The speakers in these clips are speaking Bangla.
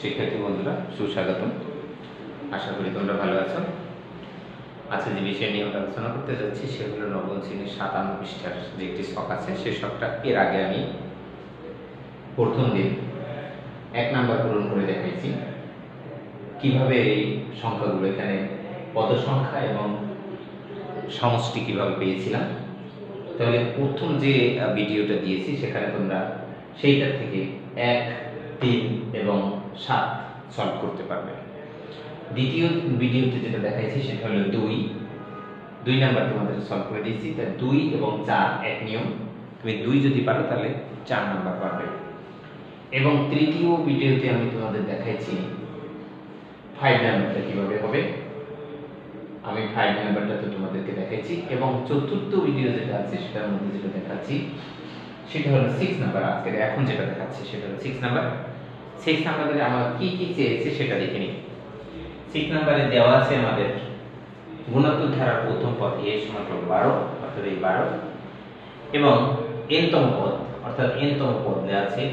শিক্ষার্থী বন্ধুরা সুস্বাগতম। আশা করি তোমরা ভালো আছো। আজকে যে বিষয় নিয়ে আমরা আলোচনা করতে যাচ্ছি সে হলো নবম শ্রেণীর 57 পৃষ্ঠার যে একটি ছক আছে সে ছকটা এর আগে আমি প্রথম দিন 1 নাম্বার পূরণ করে দেখাইছি কিভাবে এই সংখ্যাগুলো এখানে পদ সংখ্যা এবং সমষ্টি কিভাবে পেয়েছিলাম। তাহলে প্রথম যে ভিডিওটা দিয়েছি সেখানে তোমরা সেইটার থেকে 1, 3 এবং 7 সলভ করতে পারবে। দ্বিতীয় ভিডিওতে যেটা দেখাইছি সেটা হলো 2 নাম্বার তোমাদের সলভ করে দিয়েছি। তাই 2 এবং 4 এক নিয়ম, তুমি 2 যদি পারো তাহলে 4 নাম্বার পাবে। এবং তৃতীয় ভিডিওতে আমি তোমাদের দেখাইছি 5 নাম্বারটা কিভাবে হবে, আমি 5 নাম্বারটা তো তোমাদেরকে দেখাইছি। এবং চতুর্থ ভিডিও যেটা আছে সেটার মধ্যে যেটা দেখাচ্ছি সেটা হলো 6 নাম্বার। আজকে এখন যেটা দেখাচ্ছি সেটা হলো 6 নাম্বার। 6 নাম্বারে আমার কি কি চেয়েছে সেটা দেখে নিই। 6 নাম্বারে দেওয়া আছে আমাদের গুণাত্মক ধারার প্রথম পদ a সমান 12, অর্থাৎ এই 12, এবং n-তম পদ অর্থাৎ n-তম পদ দেওয়া আছে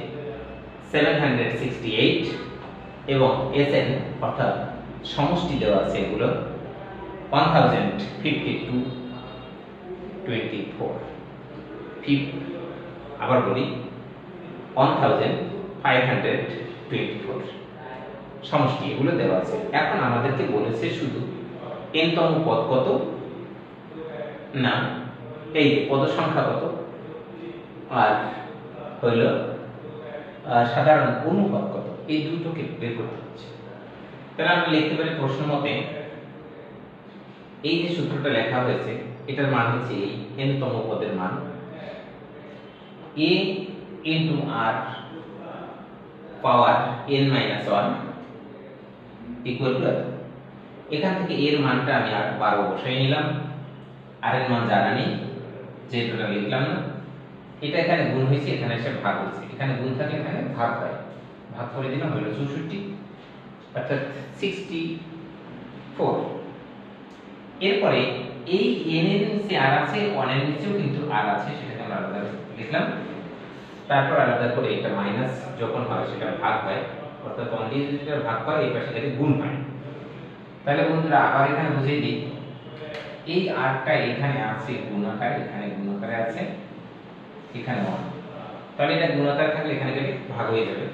768 এবং Sn অর্থাৎ সমষ্টি দেওয়া আছে এগুলো 1052.24। আবার বলি 1524 সমষ্টি এগুলো দেওয়া আছে। এখন আমাদেরকে বলেছে শুধু n-তম পদ কত, না এই পদ সংখ্যা কত, আর হইল সাধারণ অনুপাত কত, এই দুটোকে বের করতে হচ্ছে। তাহলে আমরা লিখতে পারি প্রশ্ন মতে এই যে সূত্রটা লেখা হয়েছে এটার মান হচ্ছে এই n-তম পদের মান a into r power n-1 equal to এখান থেকে এর মানটা আমি 12 বসাই নিলাম, আর এর মান জানা নেই যেহেতু এটা লিখলাম না। এটা এখানে গুণ হয়েছে, এখানে এসে ভাগ হয়েছে, এখানে গুণ থাকলে এখানে ভাগ হয়, ভাগ করে দিলাম হলো 64 অর্থাৎ 64। এরপরে এই n এর নিচে আর আছে, 1 এর নিচেও কিন্তু আর আছে, সেটাকে আমরা আলাদা লিখলাম। তারপর আলাদা করে এটা মাইনাস যখন হয় সেটা ভাগ হয়, অর্থাৎ 1 দিয়ে যদি এটা ভাগ হয় এই পাশে থেকে গুণ হয়। তাহলে বন্ধুরা আবার এখানে বুঝিয়ে দিই, এই rটা এখানে আছে গুণাকারে, এখানে গুণাকারে আছে, এখানে 1, তাহলে এটা গুণাকার থাকলে এখানে গেলে ভাগ হয়ে যাবে।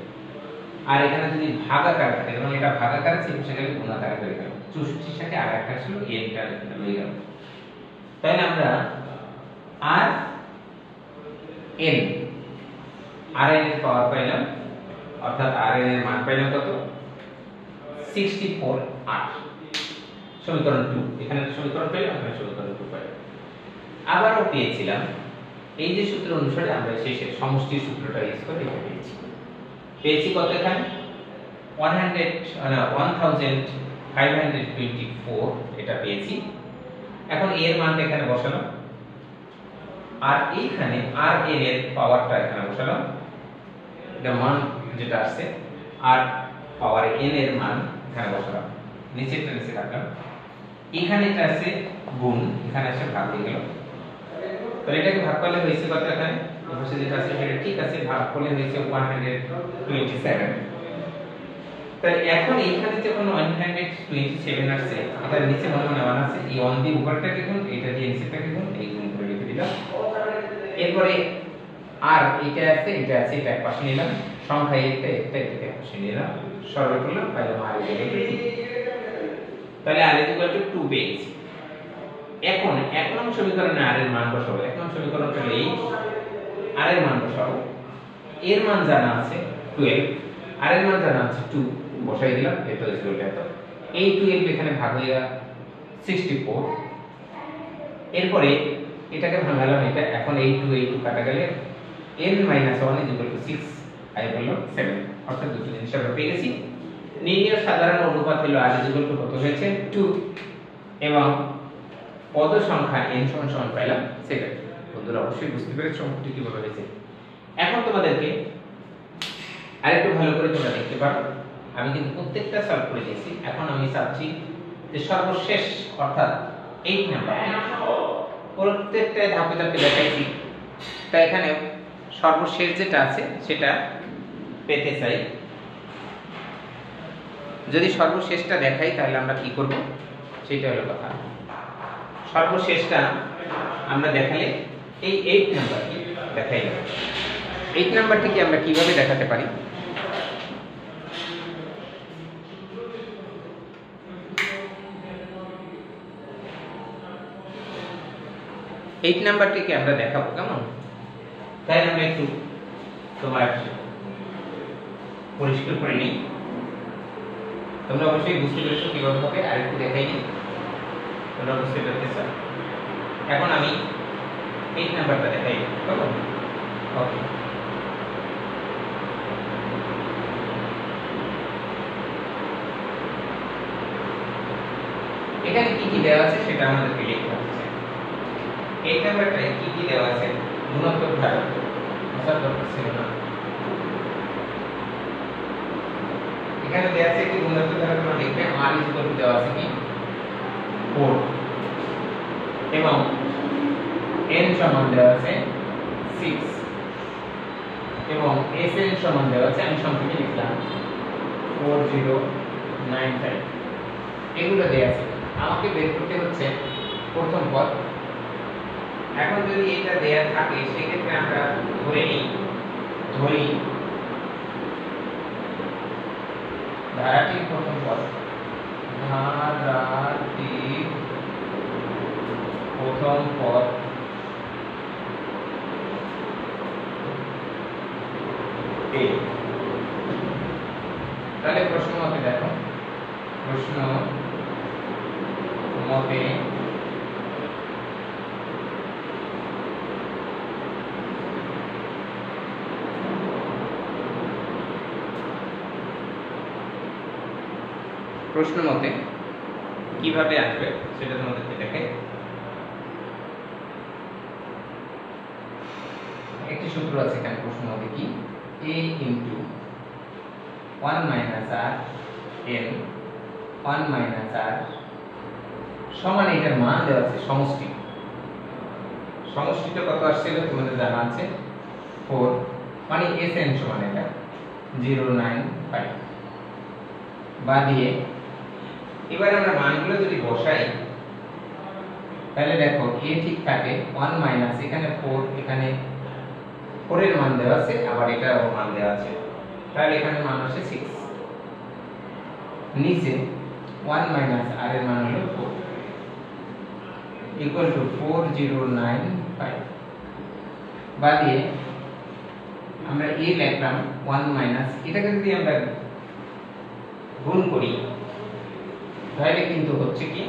আর এখানে যদি ভাগাকার থাকে যেমন এটা ভাগাকার আছে সেখানে গুণাকার হয়ে গেল, 64 সাথে আর একটা ছিল nটা হয়ে গেল। তাহলে আমরা আর n Rn এর পাওয়ার পাইলাম, অর্থাৎ Rn এর মান পাইলাম কত 64 8, সমীকরণ 2। এখানে সমীকরণ পেলাম, এখানে সমীকরণ 2 পাইলাম। আবারও পেয়েছিলাম এই যে সূত্র অনুসারে আমরা শেষে সমষ্টির সূত্রটা ইউজ করে এটা পেয়েছি কত, এখানে 1524 এটা পেয়েছি। এখন এর মানটা এখানে বসালাম, আর এইখানে Rn এর পাওয়ারটা এখানে বসালাম, এটা মান যেটা আসছে, আর পাওয়ার n এর মান এখানে বসালাম, নিচেরটা নিচে রাখলাম। এখানে এটা আছে গুণ, এখানে এসে ভাগ হয়ে গেল। তাহলে এটাকে ভাগ করলে হয়েছে কত, এখানে পাশে যেটা আছে সেটা ঠিক আছে, ভাগ করলে হয়েছে 127। তাহলে এখন এইখানে যখন 127 আসছে, এটার নিচে মনে মনে 1 আছে, এই 1 দিয়ে উপরটাকে গুণ, এটা দিয়ে নিচেরটাকে গুণ, এই গুণ করে লিখে দিলাম। এরপরে আর এটা আছে, এটা আছে, এটা এক পাশে নিলাম, সংখ্যা একটা এক পাশে নিলাম, সরল করলাম, পাইলাম আর ইকুয়াল টু 2। তাহলে আর ইকুয়াল টু 2 পেয়েছি। এখন 1 নং সমীকরণে আর এর মান বসাবো। 1 নং সমীকরণ হলো এই, আর এর মান বসাবো, এর মান জানা আছে 12, আর এর মান জানা আছে 2, বসাই দিলাম, এটা ইকুয়াল টু এত। এই 12 এখানে ভাগ হয়ে গেল 64। এরপরে এটাকে ভাঙালাম, এটা এখন এই 2 কাটা গেলে n-1 6 আর হলো 7, অর্থাৎ দুটো জিনিস আমরা পেয়ে গেছি। নির্ণয় সাধারণ অনুপাত হলো r কত হয়েছে 2, এবং পদ সংখ্যা n সমান পাইলাম 7। বন্ধুরা অবশ্যই বুঝতে পেরেছো অঙ্কটি কিভাবে হয়েছে। এখন তোমাদেরকে আরেকটু ভালো করে তোমরা দেখতে পারো, আমি কিন্তু প্রত্যেকটা সলভ করে দিয়েছি। এখন আমি চাচ্ছি যে সর্বশেষ অর্থাৎ 8 নাম্বার প্রত্যেকটা ধাপে ধাপে দেখাইছি, তাই এখানে সর্বশেষ যেটা আছে সেটা পেতে চাই। যদি সর্বশেষটা দেখাই তাহলে আমরা কি করব সেটা হলো কথা। সর্বশেষটা আমরা দেখালে এই 8 নাম্বারটি দেখাই যাবে। 8 নাম্বারটিকে আমরা কিভাবে দেখাতে পারি? এইট নাম্বারটিকে আমরা দেখাবো কেমন, তাই আমরা একটু তোমার পরিষ্কার করে নিই। তোমরা অবশ্যই বুঝতে পেরেছো কিভাবে হবে, আর একটু দেখাই নিই তোমরা বুঝতে পেরেছো। এখন আমি 8 নাম্বারটা দেখাই কেমন। ওকে, এখানে কি কি দেওয়া আছে সেটা আমাদেরকে লিখতে হচ্ছে। 8 নাম্বারটায় কি কি দেওয়া আছে? গুণাত্মক ধারা আসার দরকার ছিল না। এখানে দেওয়া আছে কি গুণাত্মক ধারা তোমরা লিখবে r দেওয়া আছে কি 4 এবং n সমান দেওয়া আছে 6 এবং sn সমান দেওয়া আছে, আমি সংক্ষেপে লিখলাম 4095। এগুলো দেওয়া আছে, আমাকে বের করতে হচ্ছে প্রথম পদ। এখন যদি এটা দেয়া থাকে সেক্ষেত্রে আমরা ধরি ধারাটির প্রথম পদ, ধারাটির প্রথম পদ a। তাহলে প্রশ্ন মতে দেখো, প্রশ্ন মতে কিভাবে আসবে সেটা তোমাদেরকে দেখে। একটি সূত্র আছে এখানে প্রশ্ন মতে কি a into 1 minus r n 1 minus r সমান এটার মান দেওয়া আছে সমষ্টি। সমষ্টিটা কত আসছিল তোমাদের জানা আছে 4, মানে sn সমান এটা 095 বা দিয়ে এবার আমরা মানগুলো যদি বসাই তাহলে দেখো a ঠিক থাকে 1 মাইনাস এখানে 4, এখানে 4 এর মান দেওয়া আছে, আবার এটাও মান দেওয়া আছে, তাহলে এখানে মান আসে 6। নিচে 1 মাইনাস r এর মান হলো 4 ইকুয়াল টু 4095 বা দিয়ে আমরা a লিখলাম 1 মাইনাস, এটাকে যদি আমরা গুণ করি তাহলে কিন্তু হচ্ছে কি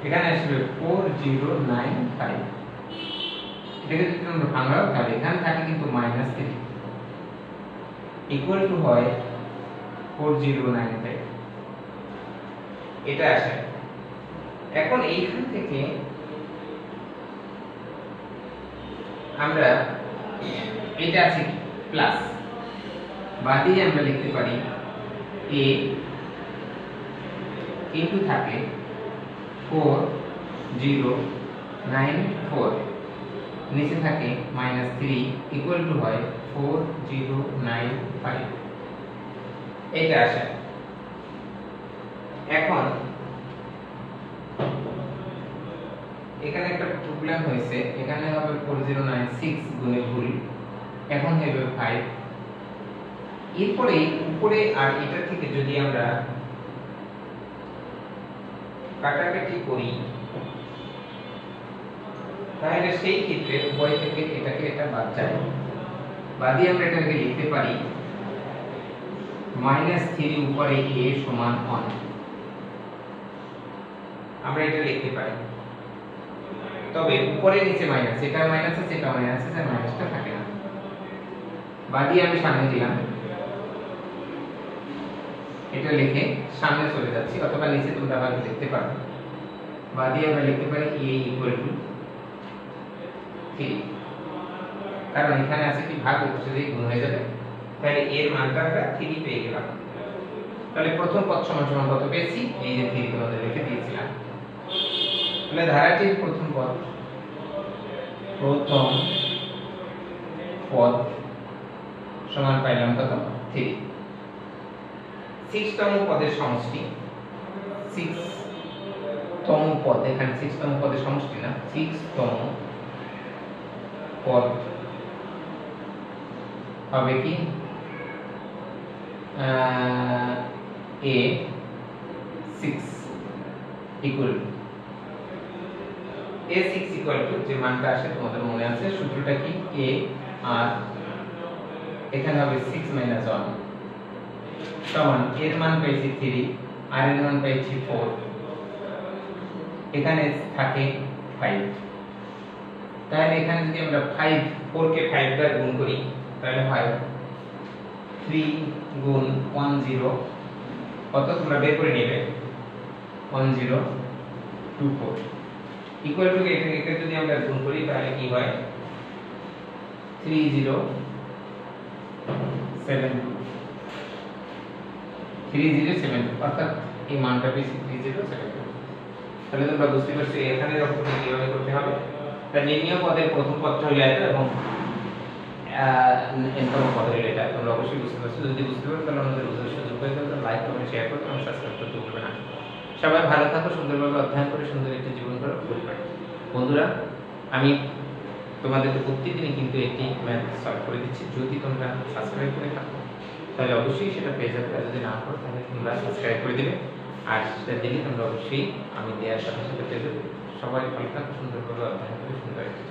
এখানে আসবে 4095। এটাকে যদি আমরা ভাঙাও তাহলে এখানে থাকে কিন্তু -3 ইকুয়াল টু হয় 4095, এটা আসে। এখন এইখান থেকে আমরা এটা আছে প্লাস বাদে আমরা লিখতে পারি a ইনটু থাকে 4094, নিচে থাকে -3 ইকুয়াল টু হয় 4095, এটা আসে। এখন এখানে একটা প্রবলেম হয়েছে, এখানে হবে 4096 গুণে ভুল, এখন হবে 5। এরপরে উপরে আর এটা থেকে যদি আমরা কাটাকাটি করি তাহলে সেই ক্ষেত্রে উভয় থেকে এটাকে এটা বাদ যায়, বাদে আমরা এটাকে লিখতে পারি -3 উপরে a সমান 1, আমরা এটা লিখতে পারি। তবে উপরে নিচে মাইনাস, এটা মাইনাস আছে এটা মাইনাস আছে, মাইনাসটা থাকে না, বাদে আমি সামনে দিলাম, এটা লিখে সামনে চলে যাচ্ছি, অথবা নিচে তোমরা ভাবে লিখতে পারো। বাদে আমরা লিখতে পারি a ইকুয়াল টু 3, কারণ এখানে আছে কি ভাগ উপরে গুণ হয়ে যাবে, তাহলে এর মানটা আমরা 3 পেয়ে গেলাম। তাহলে প্রথম পদ সমান সমান কত পেয়েছি, এই যে 3 তোমাদের লিখে দিয়েছিলাম। তাহলে ধারাটির প্রথম পদ সমান পাইলাম কত 3। 6 তম পদের সমষ্টি, 6 তম পদ, এখানে 6 তম পদের সমষ্টি না, 6 তম পদ হবে কি a 6 equal a6 equal to, যে মানটা আসে তোমাদের মনে আছে সূত্রটা কি, a আর এখানে হবে 6 - 1 সমান এর মান পাইছি 3 আর এর মান পাইছি 4, এখানে থাকে 5। তাহলে এখানে যদি আমরা 4 কে 5 দ্বারা গুণ করি তাহলে হয় 3 গুণ 10 কত তোমরা বের করে নেবে, 1024 ইকুয়াল টু এটাকে যদি আমরা গুণ করি তাহলে কি হয় 3072 অর্থাৎ এই মানটা পেয়েছি 3072। তাহলে তোমরা বুঝতে পারছো এখানে রকমটা কিভাবে করতে হবে। তার নির্ণয় পদের প্রথম পদটা হলো এটা এবং এনতম পদ হলো এটা। তোমরা অবশ্যই বুঝতে পারছো, যদি বুঝতে পারো তাহলে আমাদের বুঝতে সুযোগ করে দাও, লাইক কমেন্ট শেয়ার করো এবং সাবস্ক্রাইব করতে ভুলবে না। সবাই ভালো থাকো, সুন্দরভাবে অধ্যয়ন করে সুন্দর একটা জীবন করো। বন্ধুরা, আমি তোমাদেরকে প্রত্যেকদিনই কিন্তু একটি ম্যাথ সলভ করে দিচ্ছি। যদি তোমরা সাবস্ক্রাইব করে থাকো তাহলে অবশ্যই সেটা পেয়ে যাবে, আর যদি না করো তাহলে তোমরা সাবস্ক্রাইব করে দিবে, আর সেটা দিলে তোমরা অবশ্যই আমি দেওয়ার সাথে সাথে পেয়ে যাবে। সবাই ভালো থাকো, সুন্দরভাবে অধ্যয়ন করে সুন্দর একটা